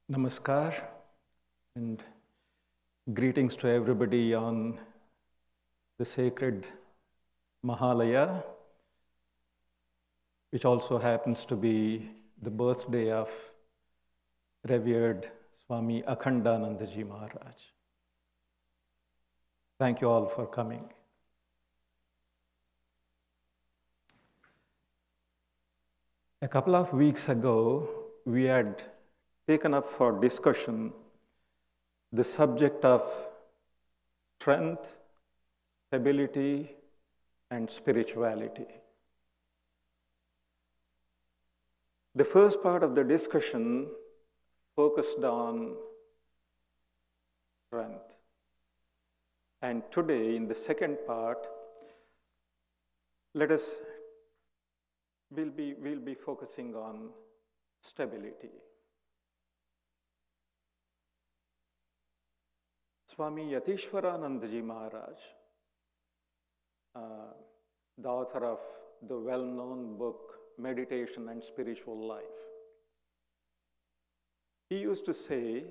Namaskar and greetings to everybody on the sacred Mahalaya, which also happens to be the birthday of revered Swami Akhandanandaji Maharaj. Thank you all for coming. A couple of weeks ago, we had taken up for discussion the subject of strength, stability, and spirituality. The first part of the discussion focused on strength. And today, in the second part, we'll be focusing on stability. Swami Yatishwaranandaji Maharaj, the author of the well-known book, Meditation and Spiritual Life, he used to say,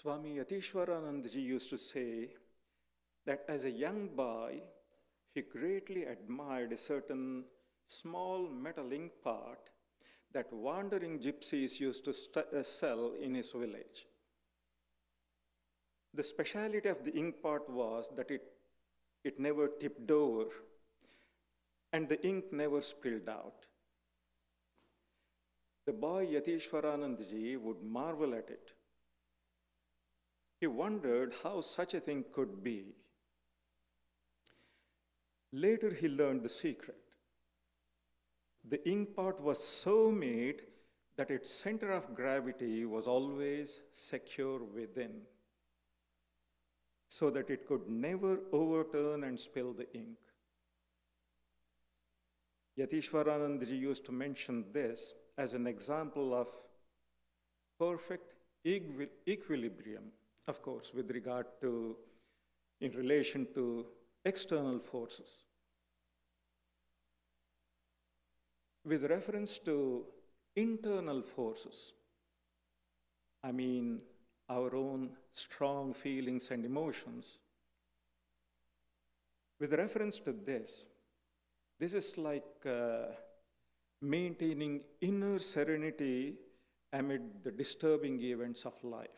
Swami Yatishwaranandaji used to say that as a young boy, he greatly admired a certain small metal ink pot that wandering gypsies used to sell in his village. The speciality of the ink pot was that it never tipped over and the ink never spilled out. The boy Yatishwaranandaji would marvel at it. He wondered how such a thing could be. Later, he learned the secret. The ink pot was so made that its center of gravity was always secure within, so that it could never overturn and spill the ink. Yatishwaranandaji used to mention this as an example of perfect equilibrium, of course, with regard to, in relation to external forces. With reference to internal forces, I mean our own strong feelings and emotions. With reference to this is like maintaining inner serenity amid the disturbing events of life.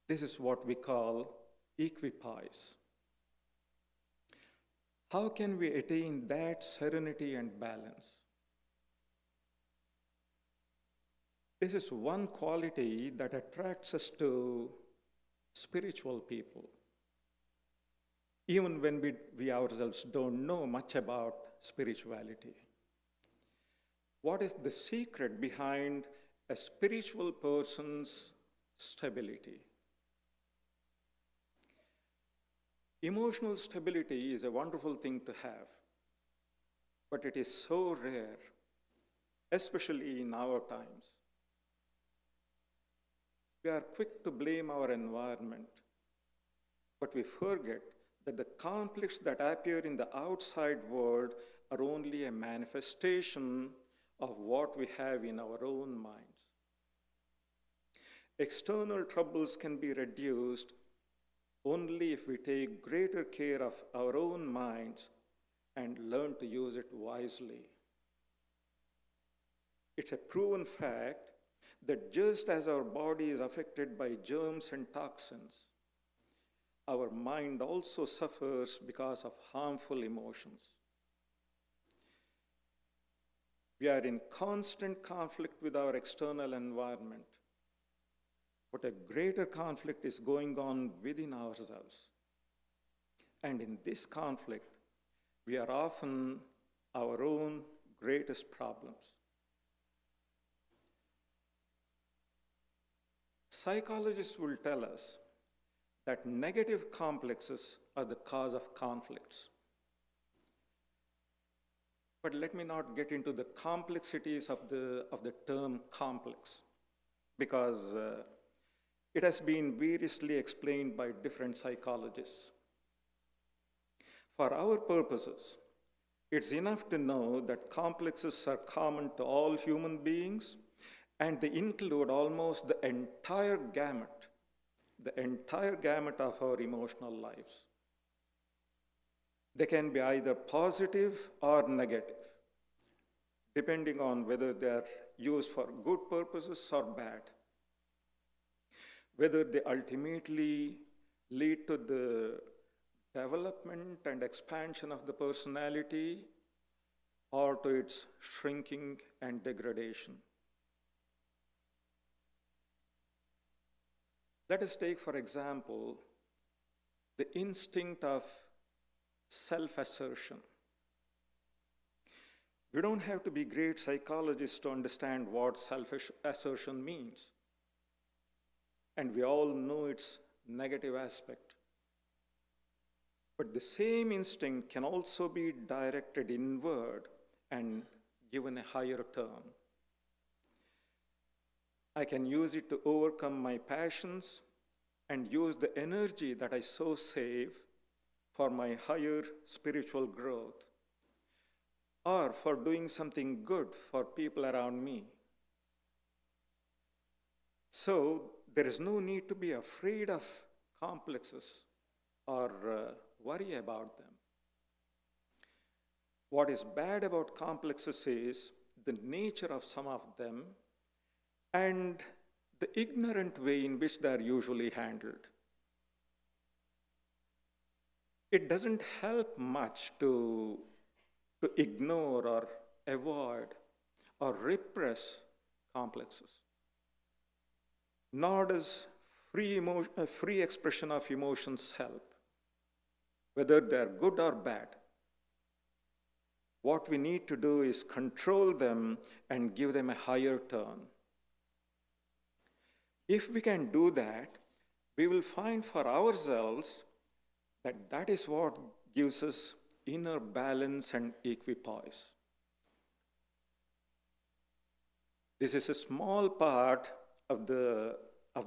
This is what we call equipoise. How can we attain that serenity and balance? This is one quality that attracts us to spiritual people, even when we ourselves don't know much about spirituality. What is the secret behind a spiritual person's stability? Emotional stability is a wonderful thing to have, but it is so rare, especially in our times. We are quick to blame our environment, but we forget that the conflicts that appear in the outside world are only a manifestation of what we have in our own minds. External troubles can be reduced only if we take greater care of our own minds and learn to use it wisely. It's a proven fact that just as our body is affected by germs and toxins, our mind also suffers because of harmful emotions. We are in constant conflict with our external environment, but a greater conflict is going on within ourselves. And in this conflict, we are often our own greatest problems. Psychologists will tell us that negative complexes are the cause of conflicts. But let me not get into the complexities of the term complex, because it has been variously explained by different psychologists. For our purposes, it's enough to know that complexes are common to all human beings, and they include almost the entire gamut of our emotional lives. They can be either positive or negative, depending on whether they are used for good purposes or bad, whether they ultimately lead to the development and expansion of the personality or to its shrinking and degradation. Let us take, for example, the instinct of self-assertion. We don't have to be great psychologists to understand what self-assertion means. And we all know its negative aspect. But the same instinct can also be directed inward and given a higher term. I can use it to overcome my passions and use the energy that I so save for my higher spiritual growth, or for doing something good for people around me. So there is no need to be afraid of complexes or worry about them. What is bad about complexes is the nature of some of them and the ignorant way in which they are usually handled. It doesn't help much to ignore or avoid or repress complexes. Nor does free expression of emotions help, whether they are good or bad. What we need to do is control them and give them a higher turn. If we can do that, we will find for ourselves that is what gives us inner balance and equipoise. This is a small part of the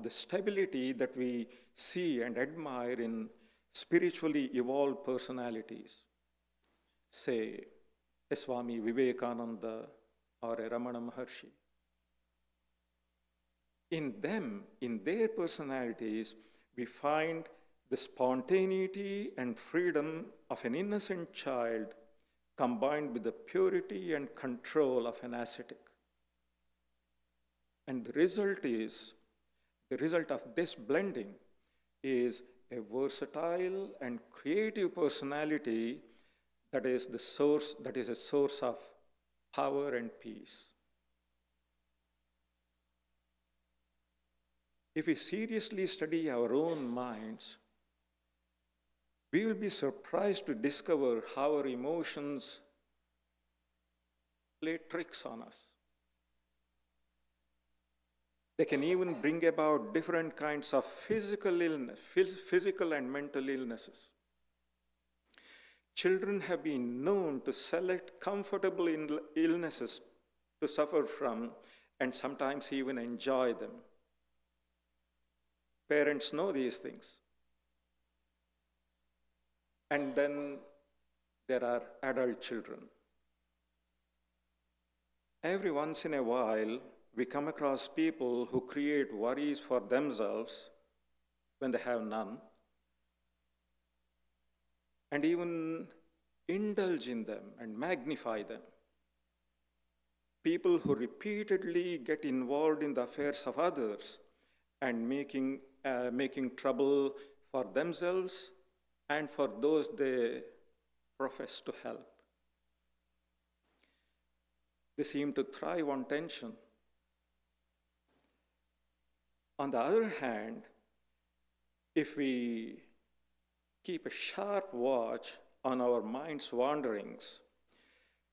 stability that we see and admire in spiritually evolved personalities. Say, a Swami Vivekananda or a Ramana Maharshi. In them, in their personalities, we find the spontaneity and freedom of an innocent child combined with the purity and control of an ascetic. And the result of this blending is a versatile and creative personality that is a source of power and peace. If we seriously study our own minds, we will be surprised to discover how our emotions play tricks on us. They can even bring about different kinds of physical and mental illnesses. Children have been known to select comfortable illnesses to suffer from and sometimes even enjoy them. Parents know these things. And then there are adult children. Every once in a while, we come across people who create worries for themselves when they have none, and even indulge in them and magnify them. People who repeatedly get involved in the affairs of others and making trouble for themselves and for those they profess to help. They seem to thrive on tension. On the other hand, if we keep a sharp watch on our mind's wanderings,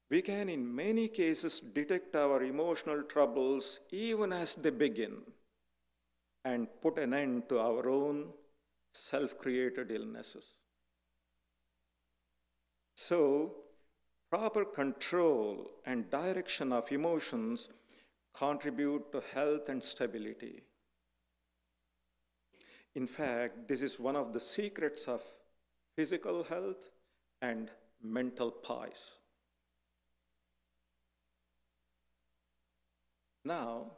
we can in many cases detect our emotional troubles even as they begin. and put an end to our own self-created illnesses. So, proper control and direction of emotions contribute to health and stability. In fact, this is one of the secrets of physical health and mental peace. Now,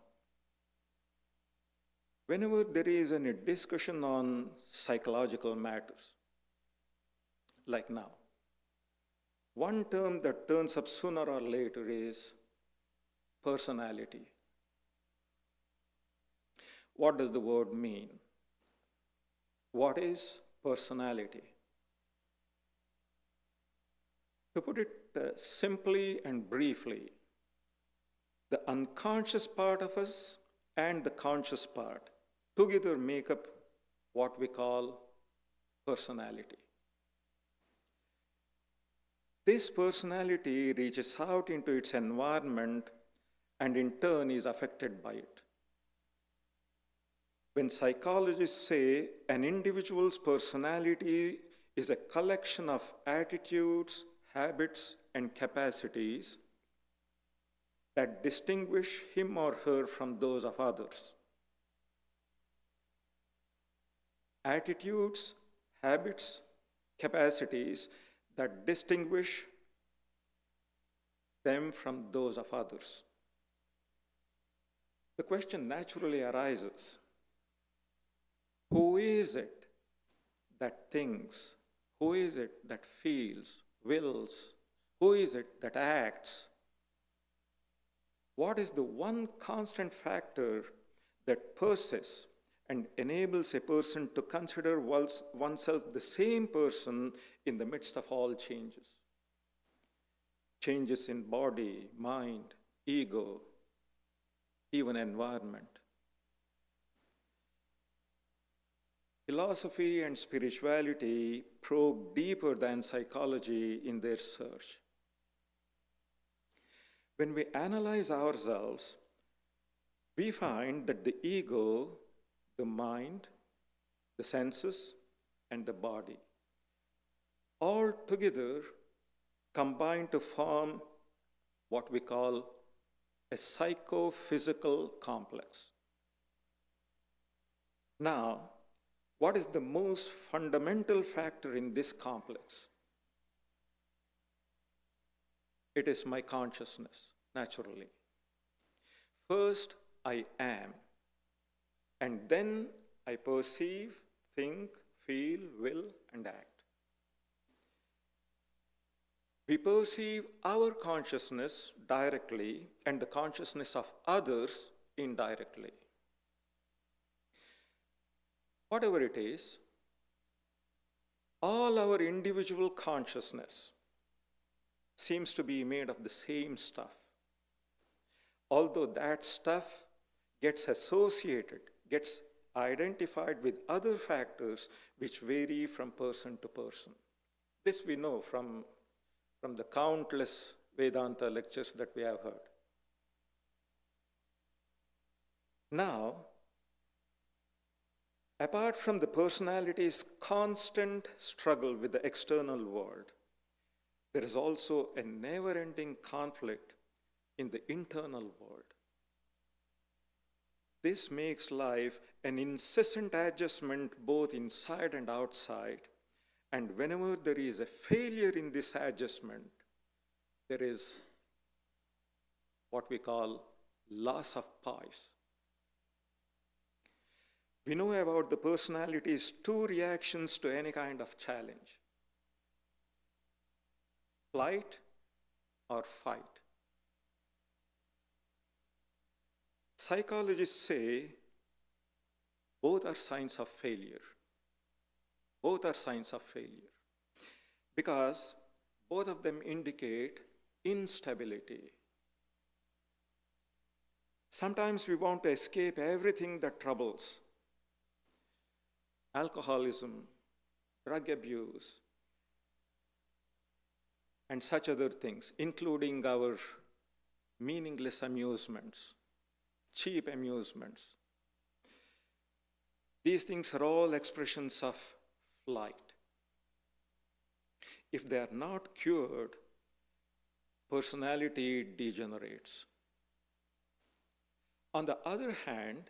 whenever there is any discussion on psychological matters, like now, one term that turns up sooner or later is personality. What does the word mean? What is personality? To put it simply and briefly, the unconscious part of us and the conscious part together make up what we call personality. This personality reaches out into its environment and in turn is affected by it. When psychologists say an individual's personality is a collection of attitudes, habits, and capacities that distinguish him or her from those of others. Attitudes, habits, capacities that distinguish them from those of others. The question naturally arises, who is it that thinks? Who is it that feels, wills? Who is it that acts? What is the one constant factor that persists and enables a person to consider oneself the same person in the midst of all changes? Changes in body, mind, ego, even environment. Philosophy and spirituality probe deeper than psychology in their search. When we analyze ourselves, we find that the ego, the mind, the senses, and the body all together combine to form what we call a psychophysical complex. Now, what is the most fundamental factor in this complex? It is my consciousness, naturally. First, I am, and then I perceive, think, feel, will, and act. We perceive our consciousness directly and the consciousness of others indirectly. Whatever it is, all our individual consciousness seems to be made of the same stuff. Although that stuff gets associated, gets identified with other factors which vary from person to person. This we know from the countless Vedanta lectures that we have heard. Now, apart from the personality's constant struggle with the external world, there is also a never-ending conflict in the internal world. This makes life an incessant adjustment both inside and outside, and whenever there is a failure in this adjustment, there is what we call loss of peace. We know about the personality's two reactions to any kind of challenge: flight or fight. Psychologists say both are signs of failure. Both are signs of failure because both of them indicate instability. Sometimes we want to escape everything that troubles: alcoholism, drug abuse, and such other things, including our meaningless amusements, cheap amusements. These things are all expressions of flight. If they are not cured, personality degenerates. On the other hand,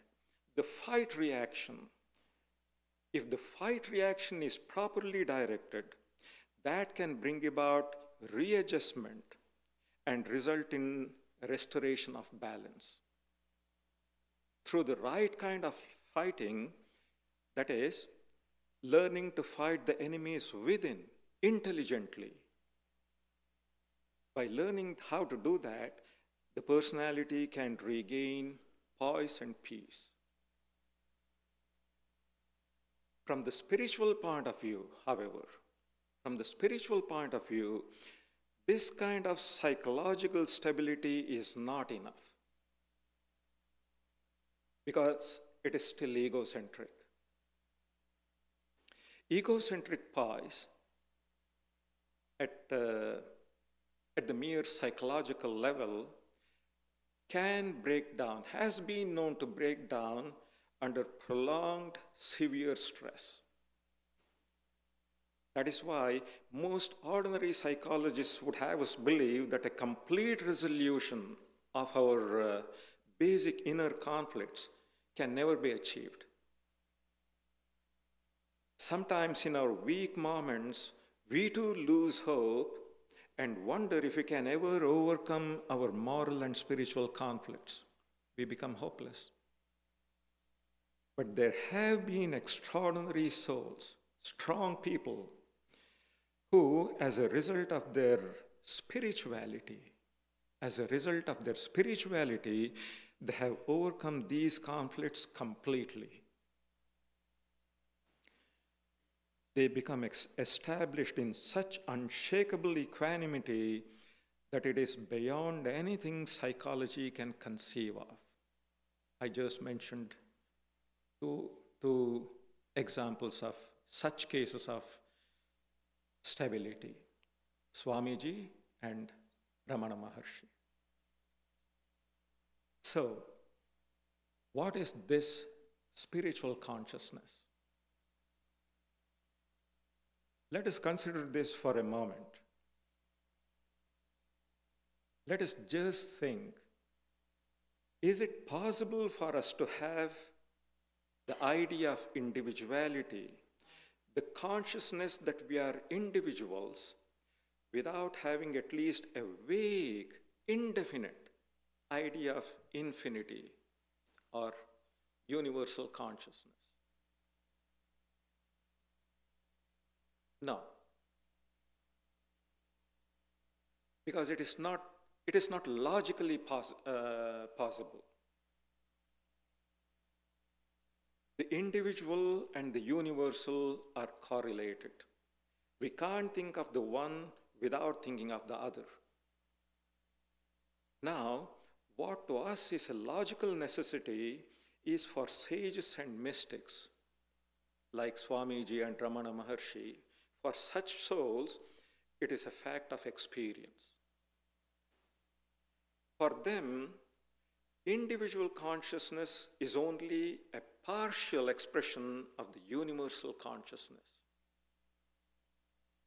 the fight reaction, if the fight reaction is properly directed, that can bring about readjustment and result in restoration of balance. Through the right kind of fighting, that is, learning to fight the enemies within intelligently. By learning how to do that, the personality can regain poise and peace. From the spiritual point of view, however, this kind of psychological stability is not enough because it is still egocentric. Egocentric poise at the mere psychological level can break down, has been known to break down under prolonged severe stress. That is why most ordinary psychologists would have us believe that a complete resolution of our basic inner conflicts can never be achieved. Sometimes in our weak moments, we too lose hope and wonder if we can ever overcome our moral and spiritual conflicts. We become hopeless. But there have been extraordinary souls, strong people, who, as a result of their spirituality, they have overcome these conflicts completely. They become established in such unshakable equanimity that it is beyond anything psychology can conceive of. I just mentioned two examples of such cases of stability, Swamiji and Ramana Maharshi. So, what is this spiritual consciousness? Let us consider this for a moment. Let us just think, is it possible for us to have the idea of individuality, the consciousness that we are individuals, without having at least a vague, indefinite idea of infinity or universal consciousness? No. Because it is not logically possible. The individual and the universal are correlated. We can't think of the one without thinking of the other. Now, what to us is a logical necessity is for sages and mystics like Swamiji and Ramana Maharshi. For such souls, it is a fact of experience. For them, individual consciousness is only a partial expression of the universal consciousness.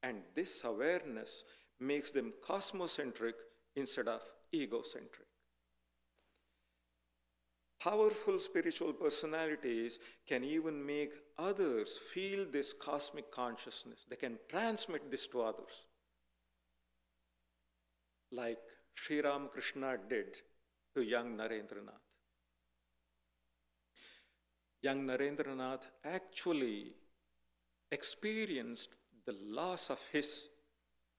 And this awareness makes them cosmocentric instead of egocentric. Powerful spiritual personalities can even make others feel this cosmic consciousness. They can transmit this to others, like Sri Ramakrishna did to young Narendranath. Young Narendranath actually experienced the loss of his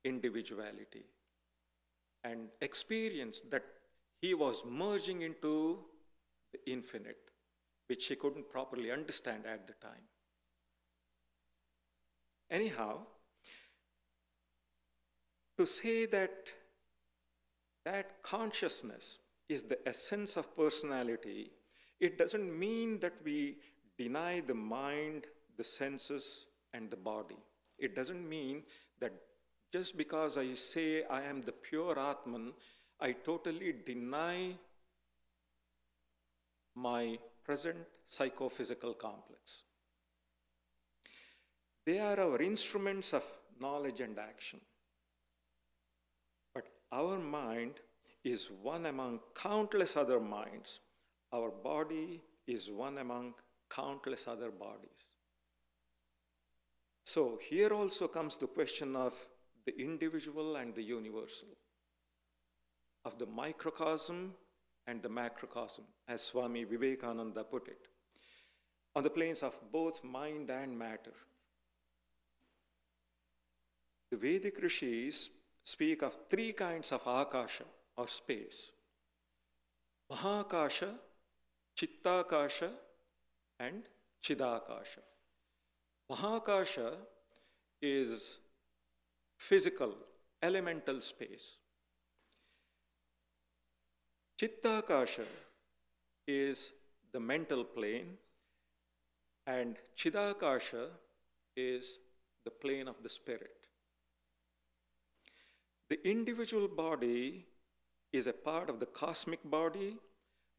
individuality and experienced that he was merging into the infinite, which he couldn't properly understand at the time. Anyhow, to say that consciousness is the essence of personality, it doesn't mean that we deny the mind, the senses, and the body. It doesn't mean that just because I say I am the pure Atman, I totally deny my present psychophysical complex. They are our instruments of knowledge and action. But our mind is one among countless other minds. Our body is one among countless other bodies. So here also comes the question of the individual and the universal, of the microcosm and the macrocosm, as Swami Vivekananda put it, on the planes of both mind and matter. The Vedic rishis speak of three kinds of akasha, or space: Mahakasha, Chittakasha, and Chidakasha. Mahakasha is physical, elemental space. Chittakasha is the mental plane, and Chidakasha is the plane of the spirit. The individual body is a part of the cosmic body,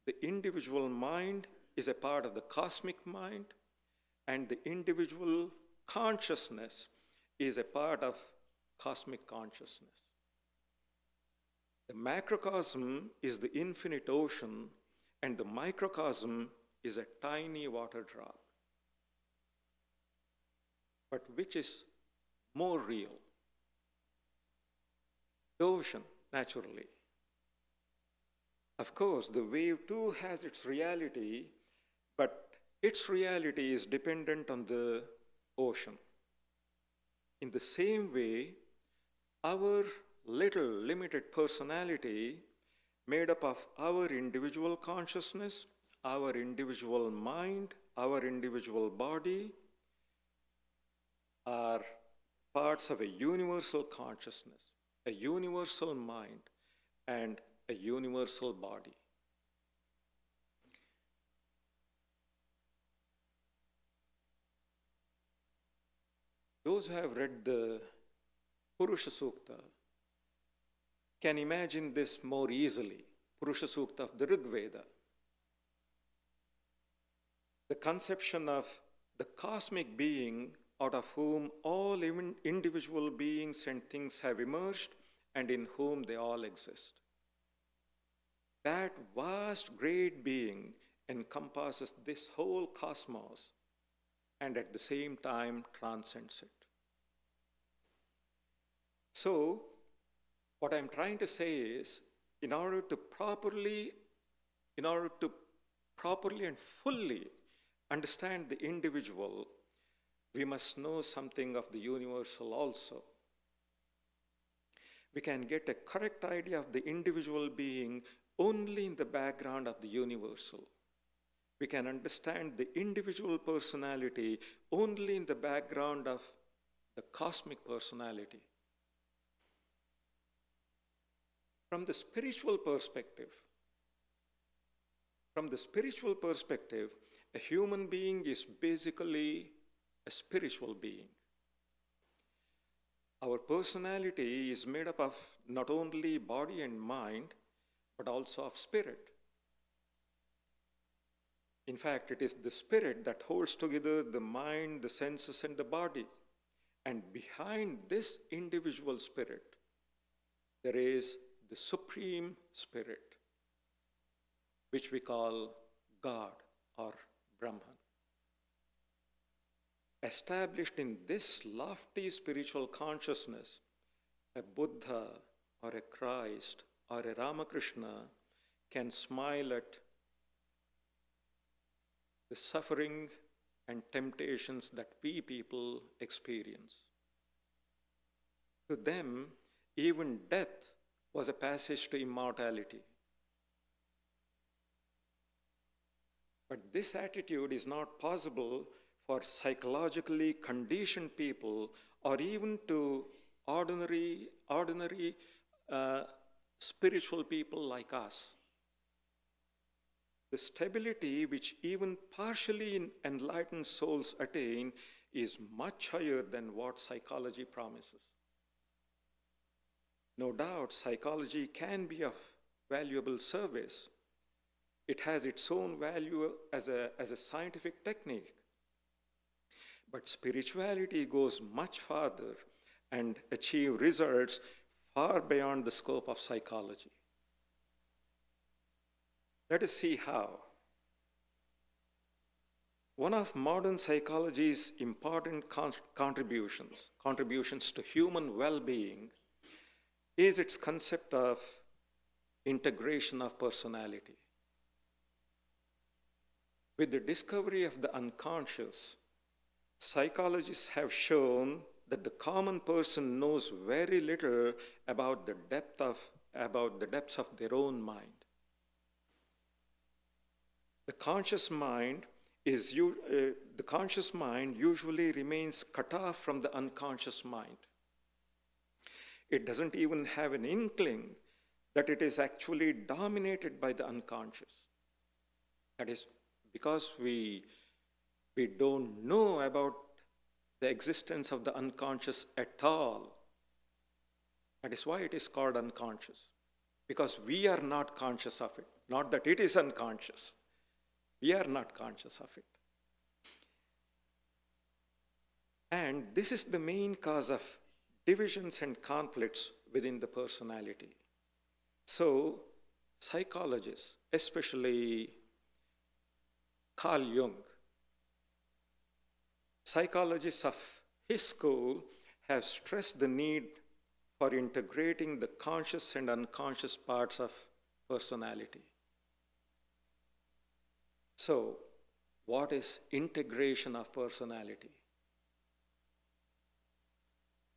the individual mind is a part of the cosmic mind, and the individual consciousness is a part of cosmic consciousness. The macrocosm is the infinite ocean, and the microcosm is a tiny water drop. But which is more real? The ocean, naturally. Of course, the wave too has its reality, but its reality is dependent on the ocean. In the same way, our little limited personality, made up of our individual consciousness, our individual mind, our individual body, are parts of a universal consciousness, a universal mind, and a universal body. Those who have read the Purusha Sukta can imagine this more easily. Purusha Sukta of the Rig Veda. The conception of the cosmic being out of whom all individual beings and things have emerged and in whom they all exist. That vast, great being encompasses this whole cosmos and at the same time transcends it. So, what I'm trying to say is, in order to properly and fully understand the individual, we must know something of the universal also. We can get a correct idea of the individual being only in the background of the universal. We can understand the individual personality only in the background of the cosmic personality. From the spiritual perspective, a human being is basically a spiritual being. Our personality is made up of not only body and mind, but also of spirit. In fact, it is the spirit that holds together the mind, the senses, and the body. And behind this individual spirit, there is the Supreme Spirit, which we call God or Brahman. Established in this lofty spiritual consciousness, a Buddha or a Christ or a Ramakrishna can smile at the suffering and temptations that we people experience. To them, even death was a passage to immortality. But this attitude is not possible for psychologically conditioned people or even to ordinary spiritual people like us. The stability which even partially enlightened souls attain is much higher than what psychology promises. No doubt, psychology can be of valuable service. It has its own value as a scientific technique. But spirituality goes much farther and achieves results far beyond the scope of psychology. Let us see how. One of modern psychology's important contributions to human well-being, is its concept of integration of personality. With the discovery of the unconscious, psychologists have shown that the common person knows very little about the depths of their own mind. The conscious mind usually remains cut off from the unconscious mind. It doesn't even have an inkling that it is actually dominated by the unconscious. That is because we don't know about the existence of the unconscious at all. That is why it is called unconscious, because we are not conscious of it. Not that it is unconscious. We are not conscious of it. And this is the main cause of divisions and conflicts within the personality. So, psychologists, especially Carl Jung, psychologists of his school have stressed the need for integrating the conscious and unconscious parts of personality. So, what is integration of personality?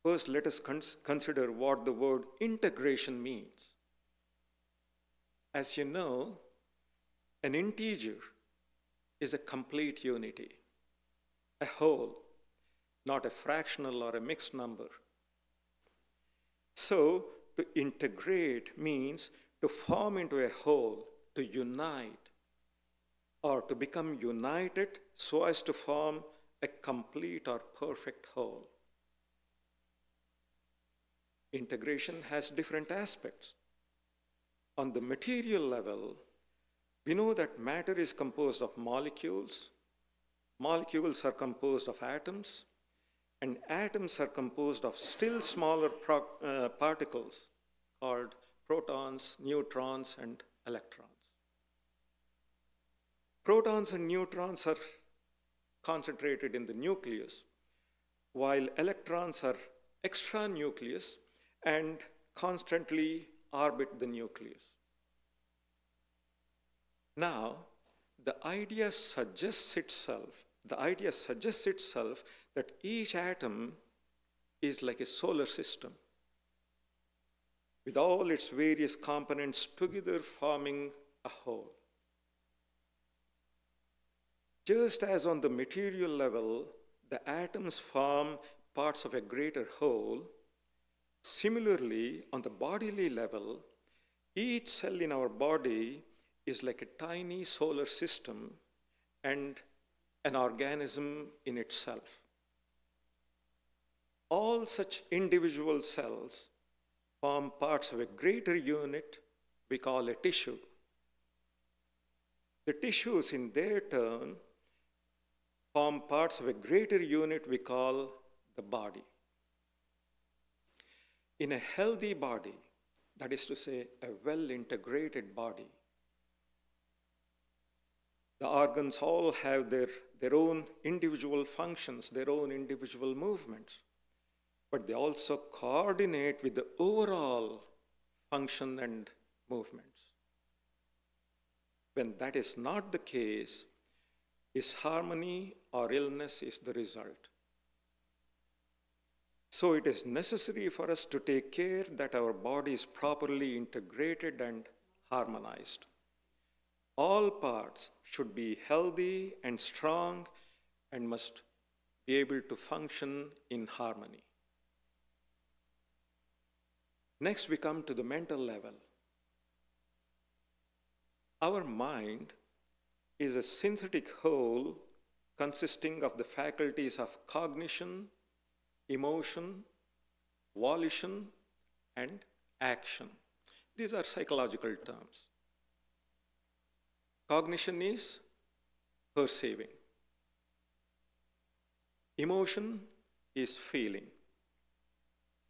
First, let us consider what the word integration means. As you know, an integer is a complete unity, a whole, not a fractional or a mixed number. So, to integrate means to form into a whole, to unite, or to become united so as to form a complete or perfect whole. Integration has different aspects. On the material level, we know that matter is composed of molecules. Molecules are composed of atoms, and atoms are composed of still smaller particles called protons, neutrons, and electrons. Protons and neutrons are concentrated in the nucleus, while electrons are extranucleus and constantly orbit the nucleus. Now, the idea suggests itself that each atom is like a solar system, with all its various components together forming a whole. Just as on the material level, the atoms form parts of a greater whole, similarly, on the bodily level, each cell in our body is like a tiny solar system and an organism in itself. All such individual cells form parts of a greater unit we call a tissue. The tissues, in their turn, form parts of a greater unit we call the body. In a healthy body, that is to say, a well-integrated body, the organs all have their own individual functions, their own individual movements, but they also coordinate with the overall function and movements. When that is not the case, disharmony or illness is the result. So it is necessary for us to take care that our body is properly integrated and harmonized. All parts should be healthy and strong and must be able to function in harmony. Next, we come to the mental level. Our mind is a synthetic whole consisting of the faculties of cognition, emotion, volition, and action. These are psychological terms. Cognition is perceiving. Emotion is feeling.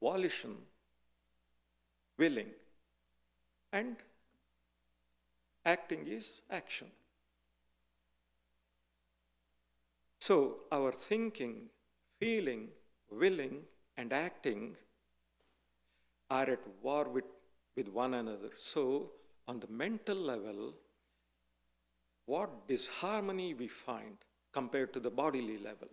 Volition, willing. And acting is action. So our thinking, feeling, willing, and acting are at war with one another. So on the mental level, what disharmony we find compared to the bodily level.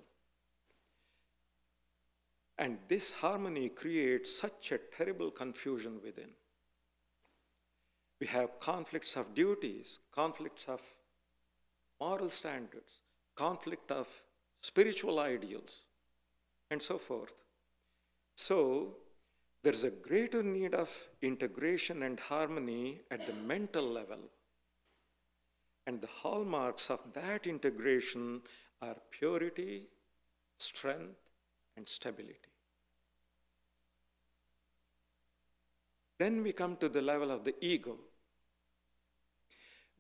And this harmony creates such a terrible confusion within. We have conflicts of duties, conflicts of moral standards, conflict of spiritual ideals, and so forth. So there's a greater need of integration and harmony at the mental level. And the hallmarks of that integration are purity, strength, and stability. Then we come to the level of the ego.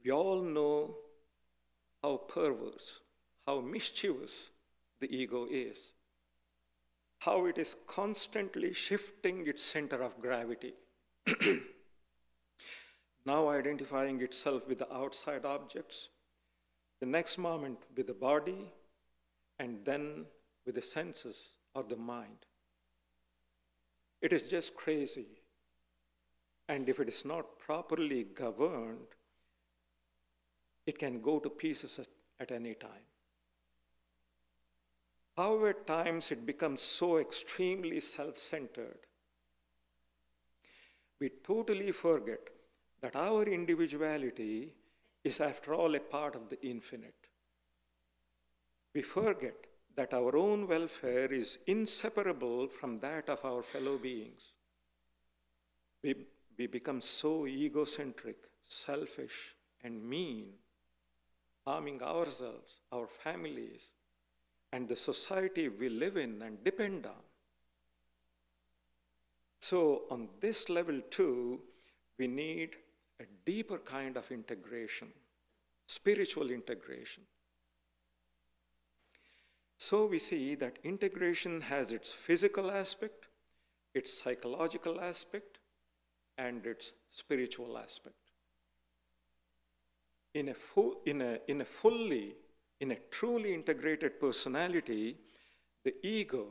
We all know how perverse, how mischievous the ego is, how it is constantly shifting its center of gravity, now identifying itself with the outside objects, the next moment with the body, and then with the senses or the mind. It is just crazy. And if it is not properly governed, it can go to pieces at any time. However, at times it becomes so extremely self-centered, we totally forget that our individuality is, after all, a part of the infinite. We forget that our own welfare is inseparable from that of our fellow beings. We become so egocentric, selfish, and mean, harming ourselves, our families, and the society we live in and depend on. So on this level too, we need a deeper kind of integration, spiritual integration. So we see that integration has its physical aspect, its psychological aspect, and its spiritual aspect. In a truly integrated personality, the ego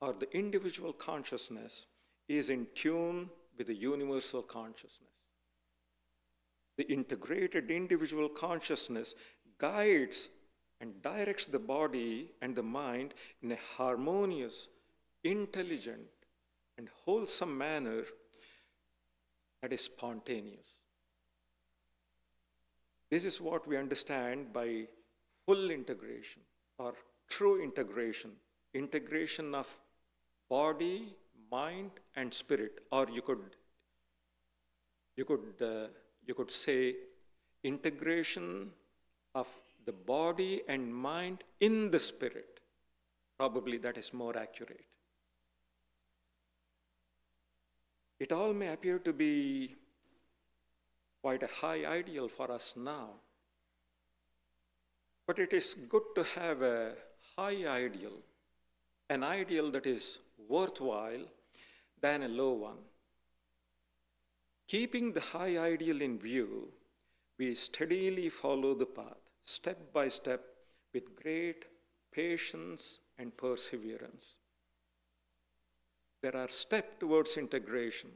or the individual consciousness is in tune with the universal consciousness. The integrated individual consciousness guides and directs the body and the mind in a harmonious, intelligent, and wholesome manner that is spontaneous. This is what we understand by full integration or true integration, integration of body, mind, and spirit, or you could say integration of the body and mind in the spirit. Probably that is more accurate. It all may appear to be quite a high ideal for us now, but it is good to have a high ideal, an ideal that is worthwhile, than a low one. Keeping the high ideal in view, we steadily follow the path, step by step, with great patience and perseverance. There are steps towards integration.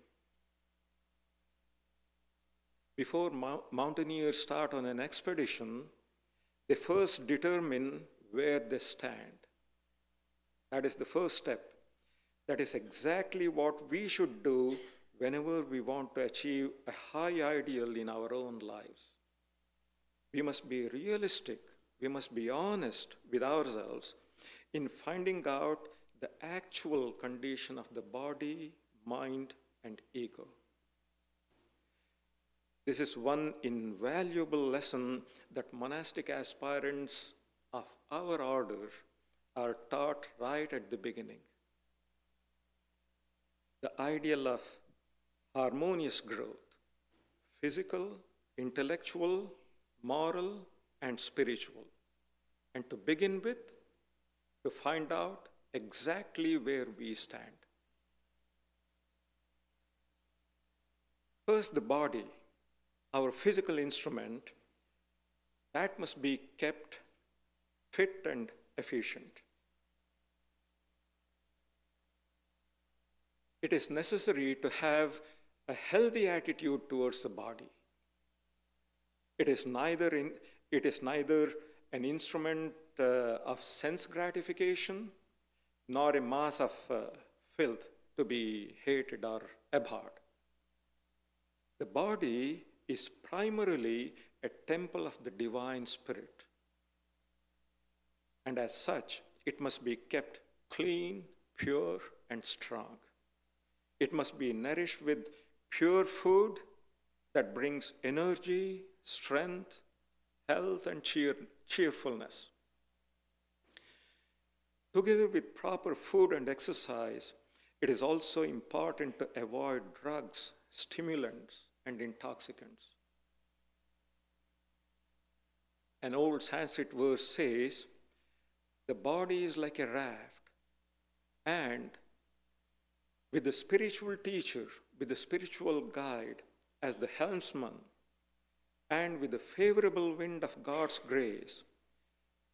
Before mountaineers start on an expedition, they first determine where they stand. That is the first step. That is exactly what we should do whenever we want to achieve a high ideal in our own lives. We must be realistic. We must be honest with ourselves in finding out the actual condition of the body, mind, and ego. This is one invaluable lesson that monastic aspirants of our order are taught right at the beginning. The ideal of harmonious growth, physical, intellectual, moral, and spiritual. And to begin with, to find out exactly where we stand. First, the body, our physical instrument, that must be kept fit and efficient. It is necessary to have a healthy attitude towards the body. It is neither an instrument of sense gratification, nor a mass of filth to be hated or abhorred. The body is primarily a temple of the divine spirit. And as such, it must be kept clean, pure, and strong. It must be nourished with pure food that brings energy, strength, health, and cheerfulness. Together with proper food and exercise, it is also important to avoid drugs, stimulants, and intoxicants. An old Sanskrit verse says, "The body is like a raft, and with the spiritual teacher, with the spiritual guide as the helmsman, and with the favorable wind of God's grace,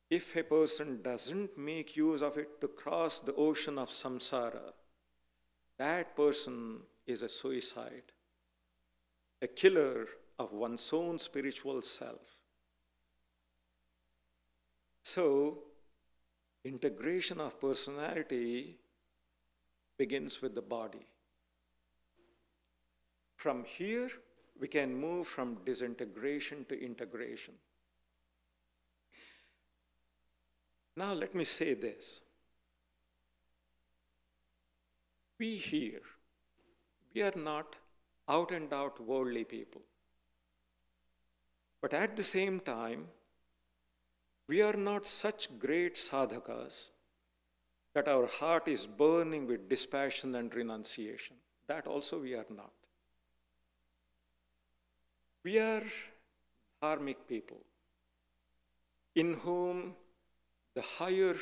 if a person doesn't make use of it to cross the ocean of samsara, that person is a suicide, a killer of one's own spiritual self." So, integration of personality begins with the body. From here, we can move from disintegration to integration. Now, let me say this. We here, we are not out and out worldly people. But at the same time, we are not such great sadhakas that our heart is burning with dispassion and renunciation. That also we are not. We are dharmic people in whom the higher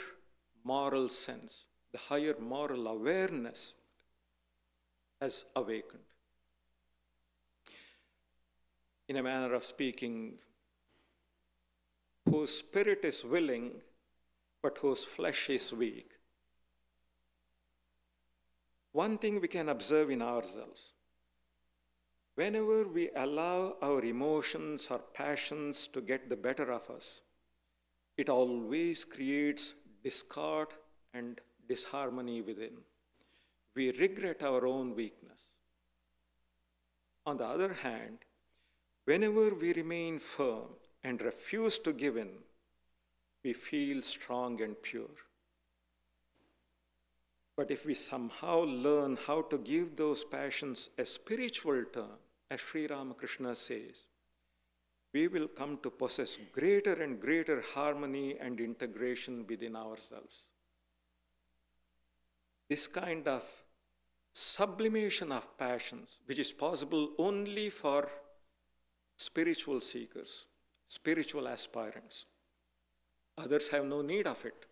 moral sense, the higher moral awareness has awakened. In a manner of speaking, whose spirit is willing, but whose flesh is weak. One thing we can observe in ourselves: whenever we allow our emotions or passions to get the better of us, it always creates discord and disharmony within. We regret our own weakness. On the other hand, whenever we remain firm and refuse to give in, we feel strong and pure. But if we somehow learn how to give those passions a spiritual turn, as Sri Ramakrishna says, we will come to possess greater and greater harmony and integration within ourselves. This kind of sublimation of passions, which is possible only for spiritual seekers, spiritual aspirants. Others have no need of it.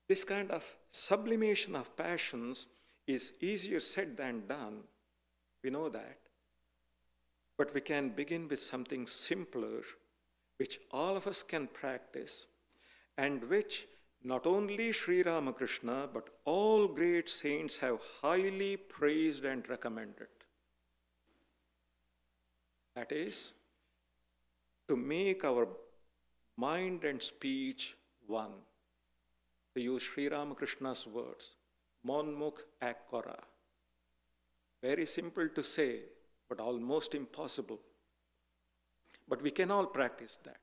This kind of sublimation of passions is easier said than done. We know that. But we can begin with something simpler, which all of us can practice, and which not only Sri Ramakrishna, but all great saints have highly praised and recommended. That is, to make our mind and speech one. To use Sri Ramakrishna's words, Monmukh Akkora. Very simple to say, but almost impossible. But we can all practice that.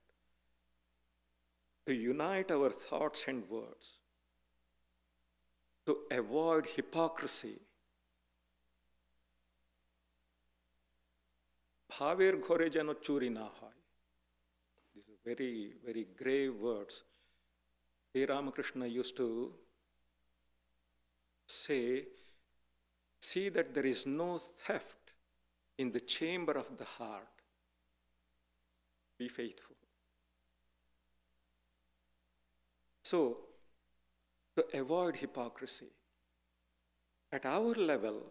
To unite our thoughts and words. To avoid hypocrisy. Bhaver ghore jano churi na hoy. These are very, very grave words. Sri Ramakrishna used to say, see that there is no theft in the chamber of the heart. Be faithful. So, to avoid hypocrisy, at our level,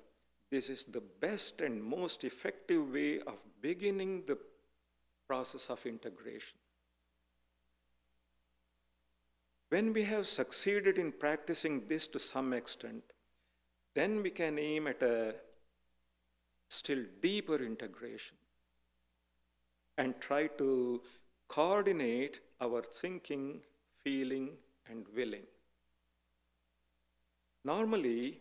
this is the best and most effective way of beginning the process of integration. When we have succeeded in practicing this to some extent, then we can aim at a still deeper integration and try to coordinate our thinking, feeling, and willing. Normally,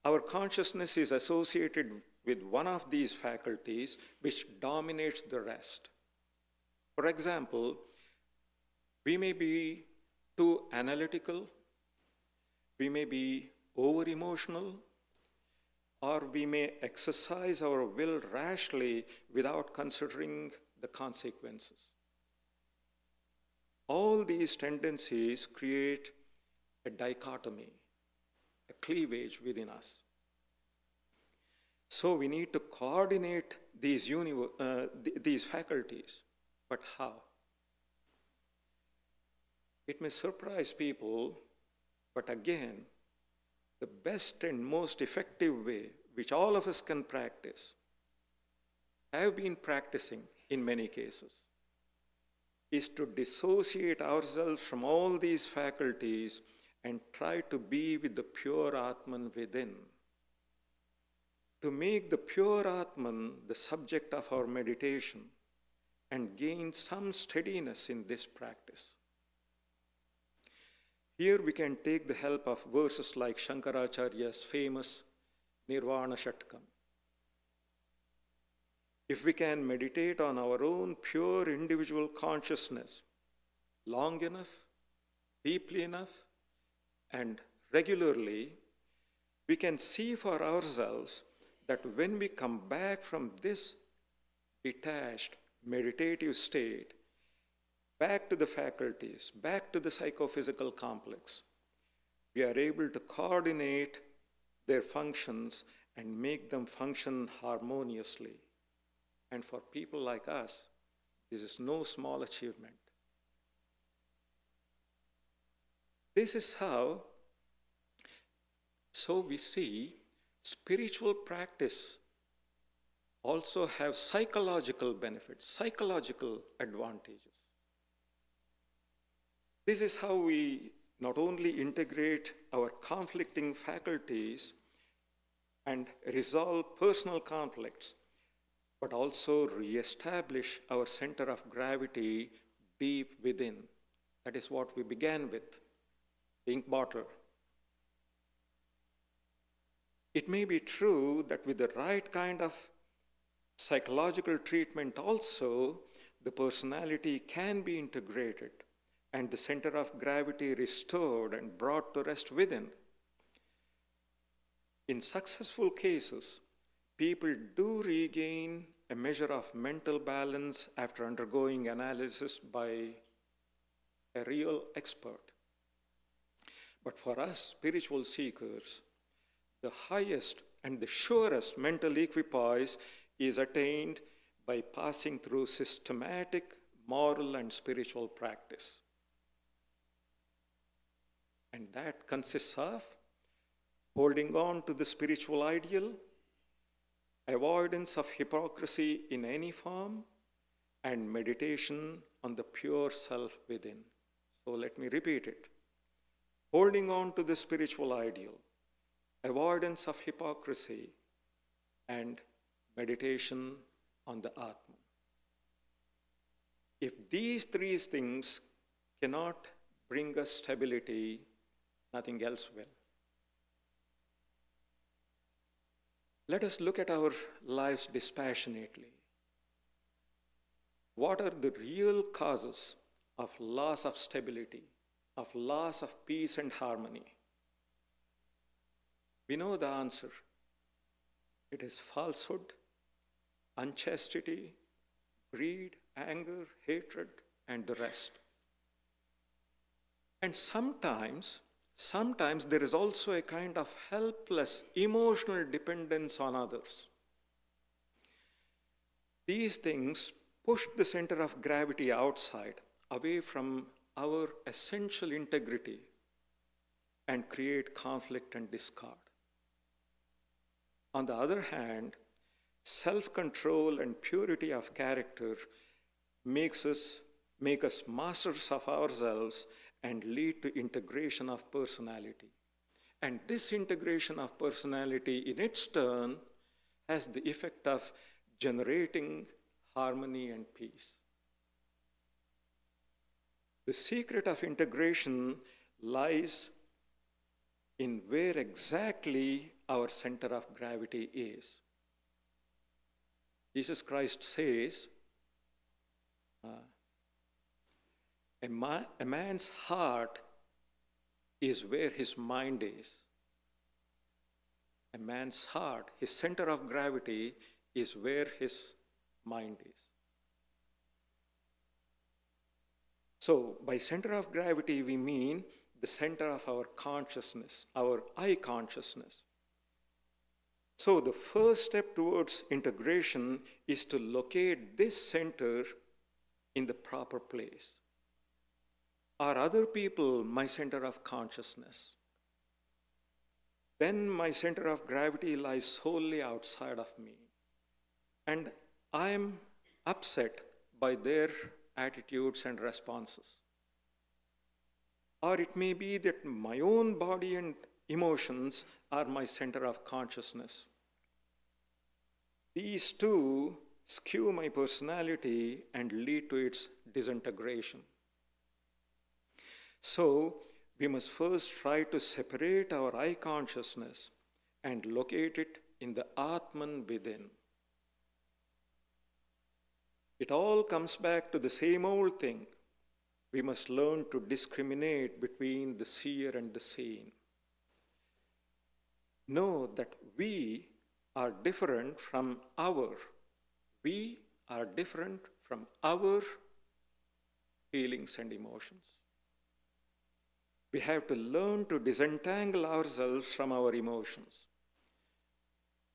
our consciousness is associated with one of these faculties which dominates the rest. For example, we may be too analytical, we may be over-emotional, or we may exercise our will rashly without considering the consequences. All these tendencies create a dichotomy, a cleavage within us. So we need to coordinate these faculties. But how? It may surprise people, but again, the best and most effective way, which all of us can practice, have been practicing in many cases, is to dissociate ourselves from all these faculties and try to be with the pure Atman within. To make the pure Atman the subject of our meditation and gain some steadiness in this practice. Here we can take the help of verses like Shankaracharya's famous Nirvana Shatkam. If we can meditate on our own pure individual consciousness long enough, deeply enough, and regularly, we can see for ourselves that when we come back from this detached, meditative state, back to the faculties, back to the psychophysical complex, we are able to coordinate their functions and make them function harmoniously. And for people like us, this is no small achievement. This is how, so we see, spiritual practice also have psychological benefits, psychological advantages. This is how we not only integrate our conflicting faculties and resolve personal conflicts, but also reestablish our center of gravity deep within. That is what we began with, the ink bottle. It may be true that with the right kind of psychological treatment also, the personality can be integrated and the center of gravity restored and brought to rest within. In successful cases, people do regain a measure of mental balance after undergoing analysis by a real expert. But for us spiritual seekers, the highest and the surest mental equipoise is attained by passing through systematic moral and spiritual practice. And that consists of holding on to the spiritual ideal, avoidance of hypocrisy in any form, and meditation on the pure self within. So let me repeat it. Holding on to the spiritual ideal, avoidance of hypocrisy, and meditation on the Atman. If these three things cannot bring us stability, nothing else will. Let us look at our lives dispassionately. What are the real causes of loss of stability, of loss of peace and harmony? We know the answer. It is falsehood, unchastity, greed, anger, hatred, and the rest. And sometimes there is also a kind of helpless emotional dependence on others. These things push the center of gravity outside, away from our essential integrity and create conflict and discord. On the other hand, self-control and purity of character make us masters of ourselves and lead to integration of personality. And this integration of personality in its turn has the effect of generating harmony and peace. The secret of integration lies in where exactly our center of gravity is. Jesus Christ says, a man's heart is where his mind is. A man's heart, his center of gravity, is where his mind is. So, by center of gravity, we mean the center of our consciousness, our I consciousness. So, the first step towards integration is to locate this center in the proper place. Are other people my center of consciousness? Then my center of gravity lies solely outside of me. And I am upset by their attitudes and responses. Or it may be that my own body and emotions are my center of consciousness. These two skew my personality and lead to its disintegration. So, we must first try to separate our I consciousness and locate it in the Atman within. It all comes back to the same old thing. We must learn to discriminate between the seer and the seen. Know that we are different from our. We are different from our feelings and emotions. We have to learn to disentangle ourselves from our emotions.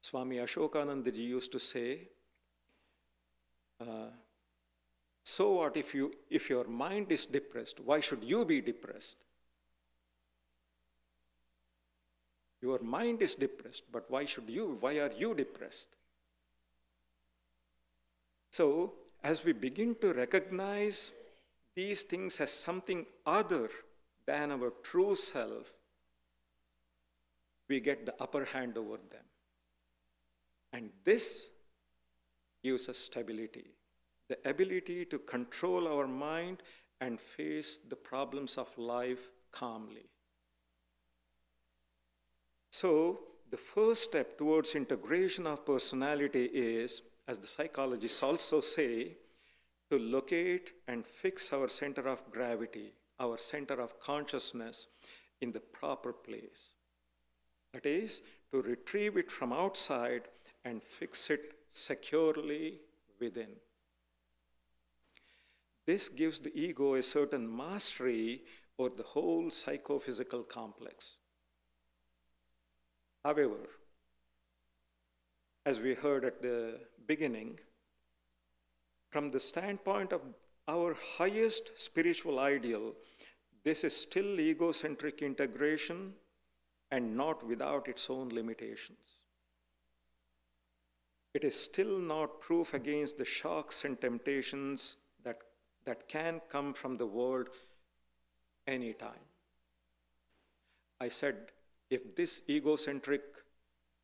Swami Ashokananda ji used to say, so what if your mind is depressed? Why should you be depressed? Your mind is depressed, but why are you depressed? So, as we begin to recognize these things as something other than our true self, we get the upper hand over them. And this gives us stability, the ability to control our mind and face the problems of life calmly. So, the first step towards integration of personality is, as the psychologists also say, to locate and fix our center of gravity, our center of consciousness in the proper place. That is, to retrieve it from outside and fix it securely within. This gives the ego a certain mastery over the whole psychophysical complex. However, as we heard at the beginning, from the standpoint of our highest spiritual ideal, this is still egocentric integration and not without its own limitations. It is still not proof against the shocks and temptations that can come from the world anytime. I said, if this egocentric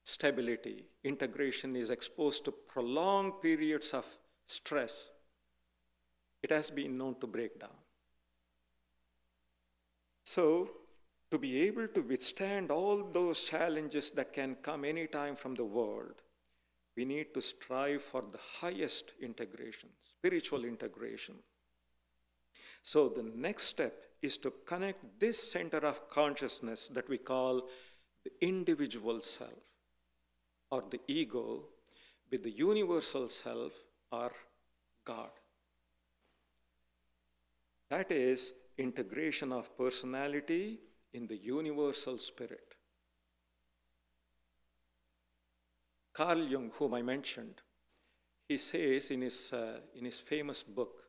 stability, integration is exposed to prolonged periods of stress, it has been known to break down. So, to be able to withstand all those challenges that can come anytime from the world, we need to strive for the highest integration, spiritual integration. So the next step is to connect this center of consciousness that we call the individual self or the ego with the universal self or God. That is integration of personality in the universal spirit. Carl Jung, whom I mentioned, he says in his famous book,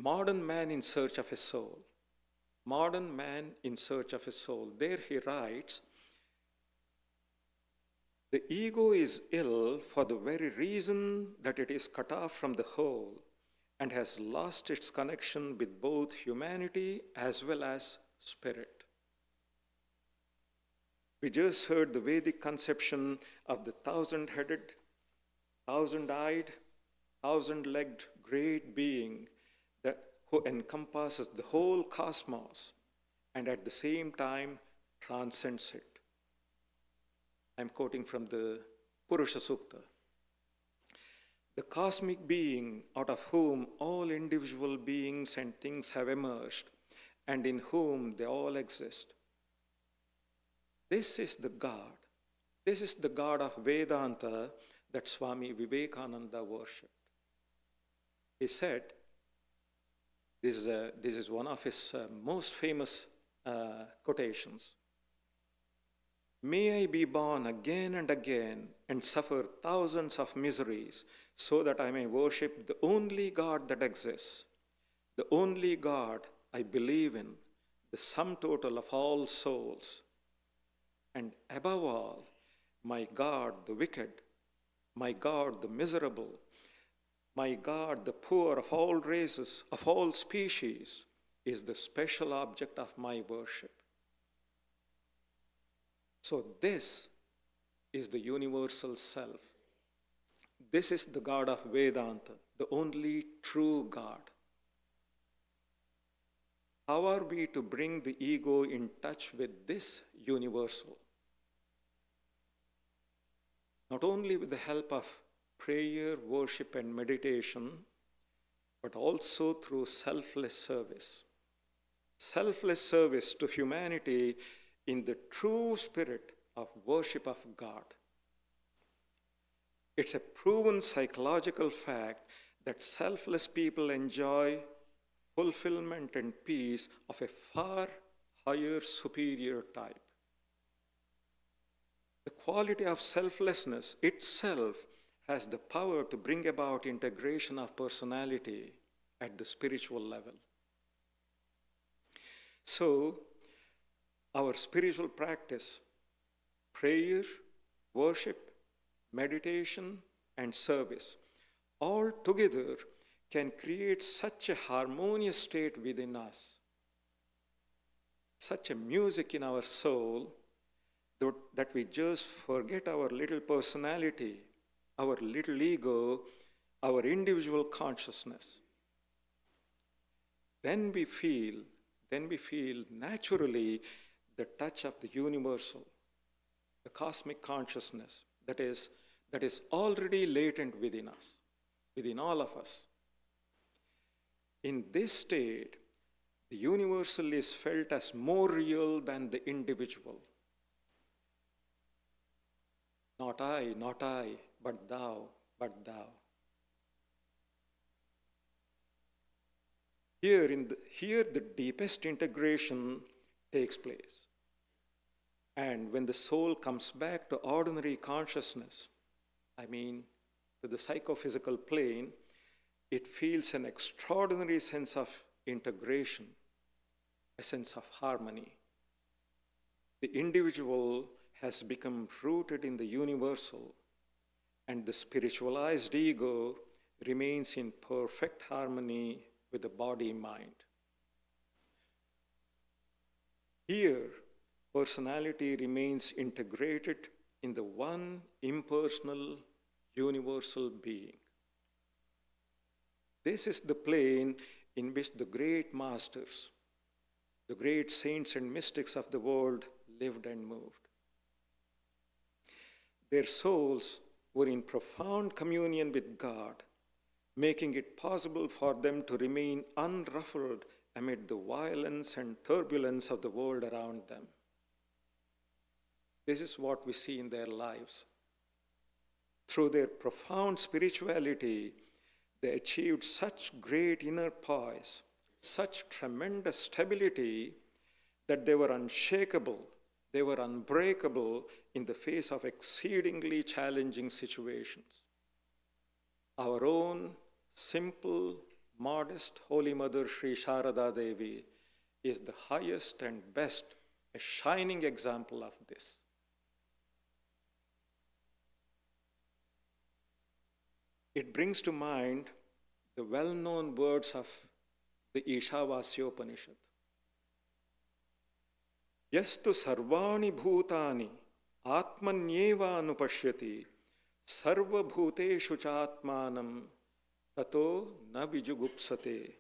Modern Man in Search of a Soul. Modern Man in Search of a Soul. There he writes, the ego is ill for the very reason that it is cut off from the whole and has lost its connection with both humanity as well as spirit. We just heard the Vedic conception of the thousand-headed, thousand-eyed, thousand-legged great being who encompasses the whole cosmos and at the same time transcends it. I'm quoting from the Purusha Sukta. The cosmic being out of whom all individual beings and things have emerged and in whom they all exist. This is the God. This is the God of Vedanta that Swami Vivekananda worshipped. He said, this is one of his most famous quotations. May I be born again and again and suffer thousands of miseries so that I may worship the only God that exists, the only God I believe in, the sum total of all souls, and above all, my God the wicked, my God the miserable, my God the poor of all races, of all species, is the special object of my worship. So this is the universal self. This is the God of Vedanta, the only true God. How are we to bring the ego in touch with this universal? Not only with the help of prayer, worship, and meditation, but also through selfless service. Selfless service to humanity in the true spirit of worship of God. It's a proven psychological fact that selfless people enjoy fulfillment and peace of a far higher, superior type. The quality of selflessness itself has the power to bring about integration of personality at the spiritual level. So, our spiritual practice, prayer, worship, meditation, and service, all together can create such a harmonious state within us, such a music in our soul, that we just forget our little personality, our little ego, our individual consciousness. Then we feel naturally the touch of the universal, the cosmic consciousness that is already latent within us, within all of us. In this state, the universal is felt as more real than the individual. Not I, but thou, but thou. Here the deepest integration takes place. And when the soul comes back to ordinary consciousness, to the psychophysical plane, it feels an extraordinary sense of integration, a sense of harmony. The individual has become rooted in the universal, and the spiritualized ego remains in perfect harmony with the body-mind. Here, personality remains integrated in the one impersonal, universal being. This is the plane in which the great masters, the great saints and mystics of the world lived and moved. Their souls were in profound communion with God, making it possible for them to remain unruffled amid the violence and turbulence of the world around them. This is what we see in their lives. Through their profound spirituality, they achieved such great inner poise, such tremendous stability, that they were unshakable, they were unbreakable in the face of exceedingly challenging situations. Our own simple, modest Holy Mother Sri Sharada Devi is the highest and best, a shining example of this. It brings to mind the well-known words of the Ishavasyopanishad. Yastu sarvani bhutani atmanyeva anupashyati sarva bhuteshu chatmanam tato na vijugupsate.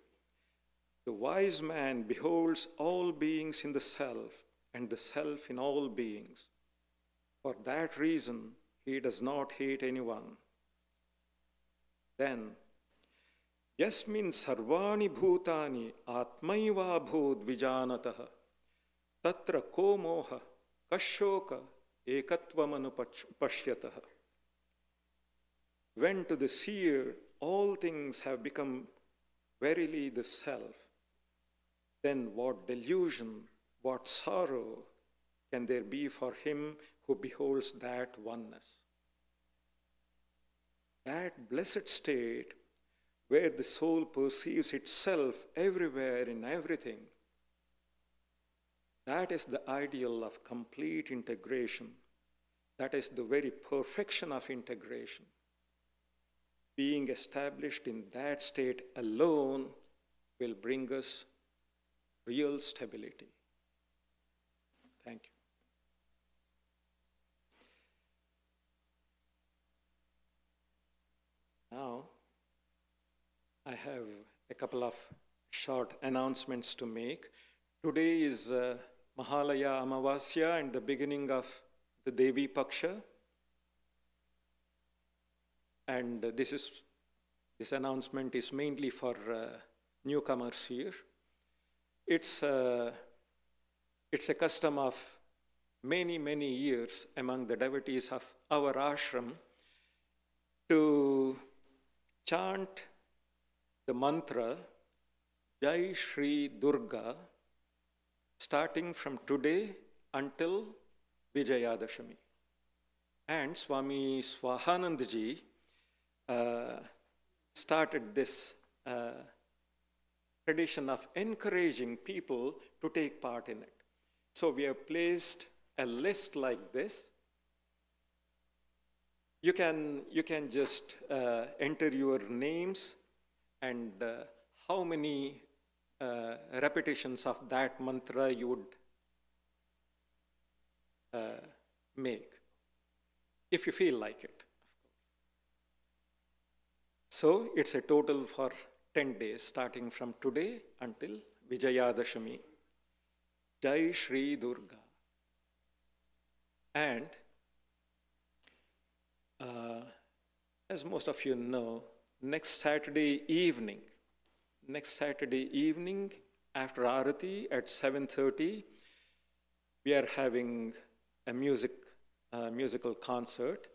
The wise man beholds all beings in the self and the self in all beings. For that reason, he does not hate anyone. Then, yasmin sarvani bhutani atmaiva bhut vijanataha tatra ko moha kashoka ekatvam anupashyataha. When to the seer all things have become verily the self, then what delusion, what sorrow can there be for him who beholds that oneness? That blessed state where the soul perceives itself everywhere in everything, that is the ideal of complete integration. That is the very perfection of integration. Being established in that state alone will bring us real stability. Thank you. Now, I have a couple of short announcements to make. Today is Mahalaya Amavasya and the beginning of the Devi Paksha. And this announcement is mainly for newcomers here. It's a custom of many, many years among the devotees of our ashram to chant the mantra Jai Shri Durga starting from today until Vijayadashami. And Swami Swahanandaji started this tradition of encouraging people to take part in it. So we have placed a list like this. You can just enter your names and how many repetitions of that mantra you would make, if you feel like it. So it's a total for 10 days, starting from today until Vijayadashami. Jai Shri Durga. And as most of you know, next Saturday evening after Arati at 7:30, we are having a musical concert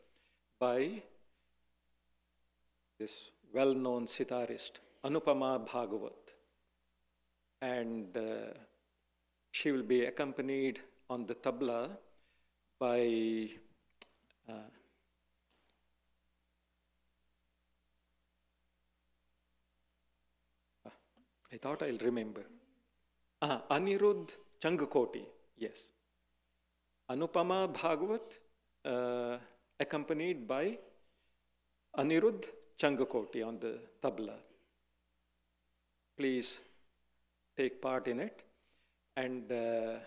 by this well-known sitarist, Anupama Bhagavat. And she will be accompanied on the tabla by I thought I'll remember. Anirudh Changakoti, yes. Anupama Bhagavat accompanied by Anirudh Changakoti on the tabla. Please take part in it. And the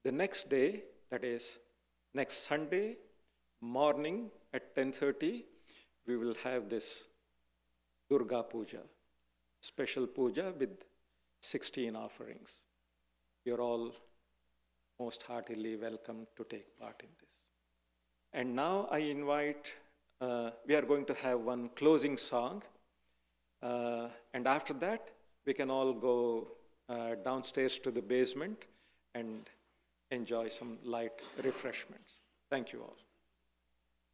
next day, that is next Sunday morning at 10:30, we will have this Durga Puja, special puja with 16 offerings. You're all most heartily welcome to take part in this. And now I invite, we are going to have one closing song. And after that, we can all go downstairs to the basement and enjoy some light refreshments. Thank you all.